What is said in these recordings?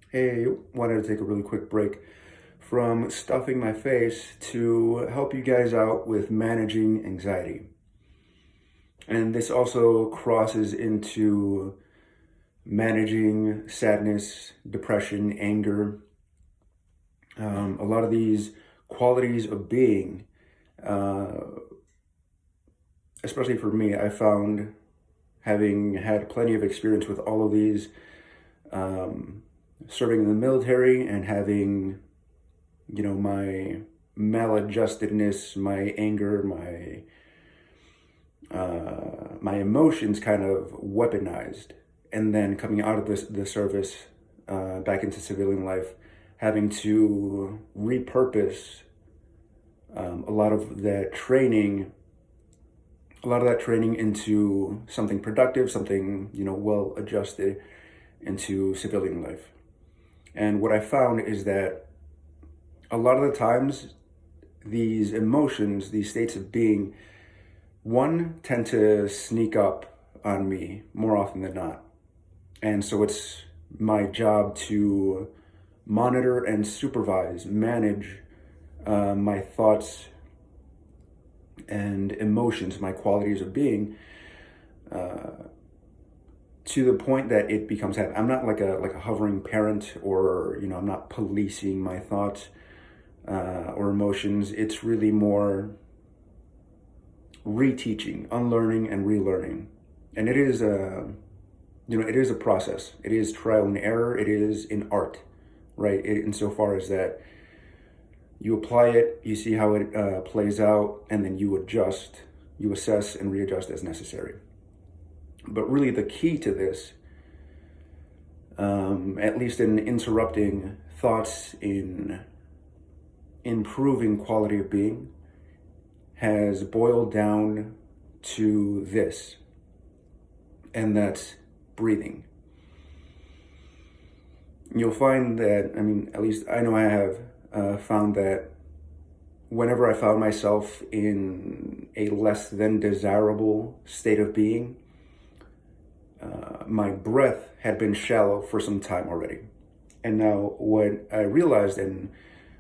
Hey, wanted to take a really quick break from stuffing my face to help you guys out with managing anxiety. And this also crosses into managing sadness, depression, anger. A lot of these qualities of being, uh, especially for me, I found having had plenty of experience with all of these, um, serving in the military and having my maladjustedness, my anger, my emotions kind of weaponized, and then coming out of the service, back into civilian life, having to repurpose a lot of that training, into something productive, something well adjusted into civilian life. And what I found is that a lot of the times these emotions, these states of being, one, tend to sneak up on me more often than not. And so it's my job to monitor and supervise, manage my thoughts and emotions, my qualities of being, to the point that it becomes habit. I'm not like a hovering parent, or I'm not policing my thoughts or emotions. It's really more reteaching, unlearning, and relearning. And it is a process. It is trial and error. It is an art, right? Insofar as that you apply it, you see how it plays out, and then you adjust, you assess, and readjust as necessary. But really, the key to this, at least in interrupting thoughts, in improving quality of being, has boiled down to this, and that's breathing. You'll find that, at least I know I have found that whenever I found myself in a less than desirable state of being, my breath had been shallow for some time already. And now, what I realized, and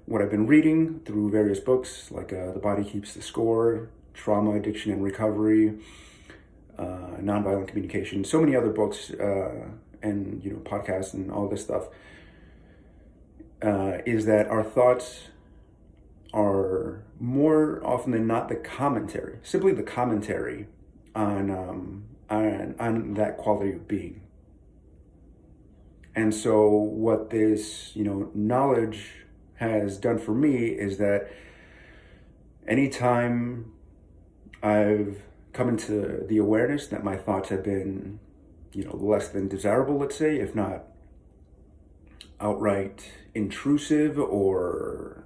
what I've been reading through various books, like The Body Keeps the Score, Trauma, Addiction, and Recovery, Nonviolent Communication, so many other books, and podcasts and all this stuff, is that our thoughts are more often than not simply the commentary on that quality of being. And so what this knowledge has done for me is that anytime I've come into the awareness that my thoughts have been less than desirable, let's say, if not outright intrusive, or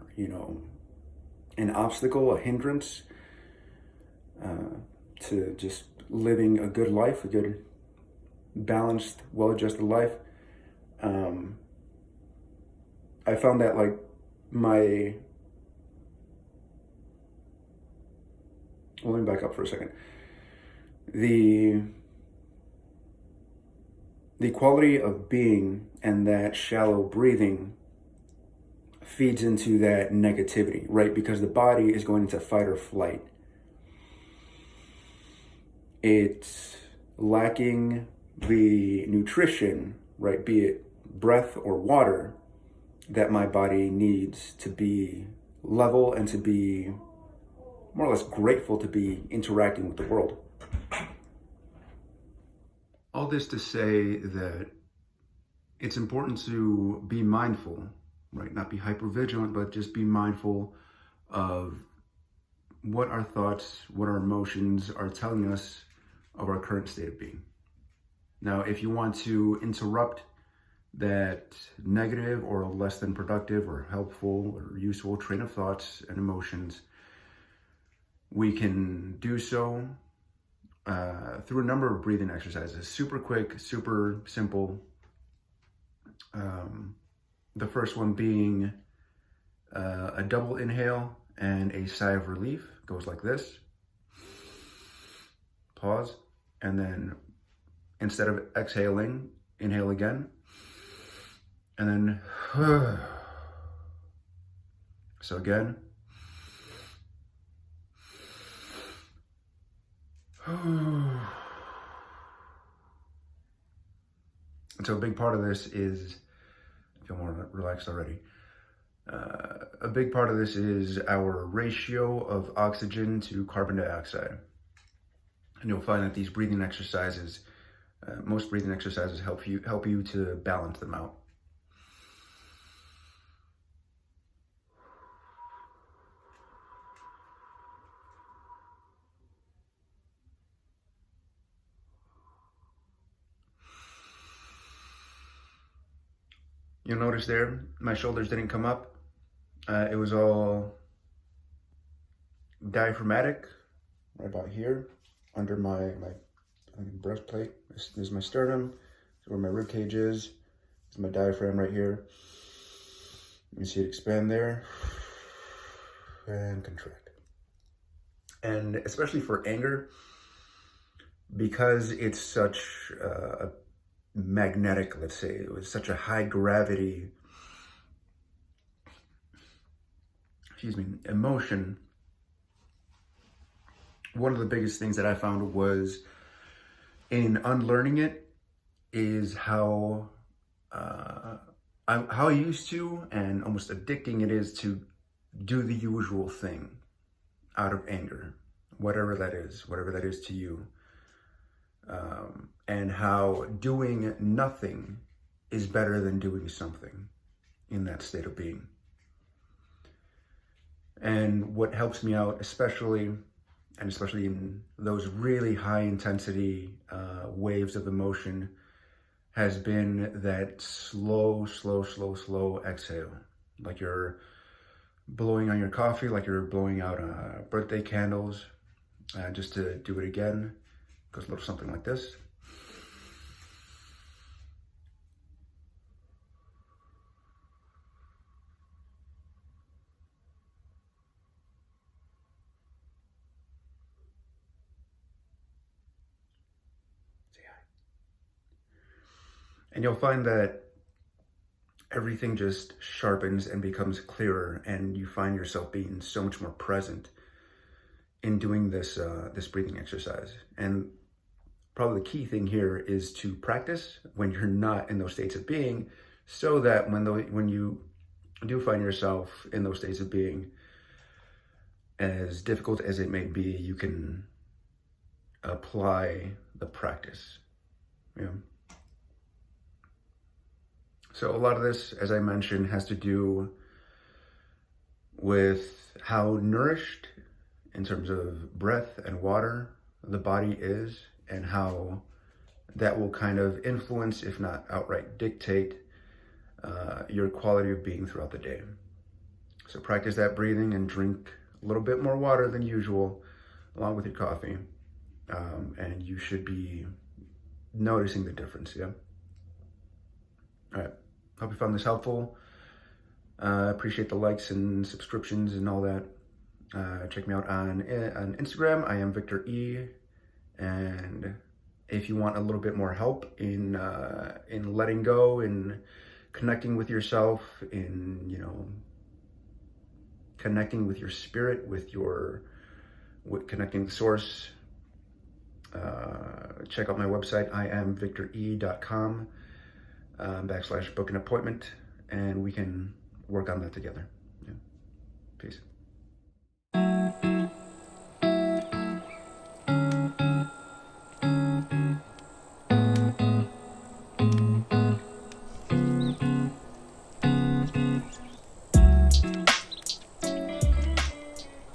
an obstacle, a hindrance to just living a good life, a good, balanced, well-adjusted life, I found that, like, my well, let me back up for a second. The quality of being and that shallow breathing feeds into that negativity, right? Because the body is going into fight or flight. It's lacking the nutrition, right? Be it breath or water, that my body needs to be level and to be more or less grateful to be interacting with the world. All this to say that it's important to be mindful, right? Not be hyper vigilant, but just be mindful of what our thoughts, what our emotions are telling us of our current state of being. Now, if you want to interrupt that negative or less than productive or helpful or useful train of thoughts and emotions, we can do so through a number of breathing exercises. Super quick, super simple. The first one being a double inhale and a sigh of relief. Goes like this. Pause. And then instead of exhaling, inhale again. And then, so again. And so a big part of this is, I feel more relaxed already. A big part of this is our ratio of oxygen to carbon dioxide. And you'll find that these breathing exercises, most breathing exercises help you to balance them out. You'll notice there, my shoulders didn't come up. It was all diaphragmatic, right about here, under my breastplate. This is my sternum. This is where my rib cage is. This is my diaphragm right here. You can see it expand there and contract. And especially for anger, because it's such a magnetic, let's say, it was such a high gravity, emotion. One of the biggest things that I found was in unlearning it is how used to and almost addicting it is to do the usual thing out of anger, whatever that is to you. And how doing nothing is better than doing something in that state of being. And what helps me out, especially in those really high intensity waves of emotion, has been that slow exhale. Like you're blowing on your coffee, like you're blowing out birthday candles. Just to do it again, goes a little something like this. And you'll find that everything just sharpens and becomes clearer, and you find yourself being so much more present in doing this breathing exercise. And probably the key thing here is to practice when you're not in those states of being, so that when you do find yourself in those states of being, as difficult as it may be, you can apply the practice. Yeah. So a lot of this, as I mentioned, has to do with how nourished in terms of breath and water the body is, and how that will kind of influence, if not outright dictate, your quality of being throughout the day. So practice that breathing and drink a little bit more water than usual along with your coffee, and you should be noticing the difference. Yeah. All right. Hope you found this helpful. Appreciate the likes and subscriptions and all that. Check me out on Instagram. I am Victor E. And if you want a little bit more help in letting go, in connecting with yourself, in connecting with your spirit, with connecting with source, check out my website, iamvictore.com. /book an appointment, and we can work on that together. Yeah. Peace.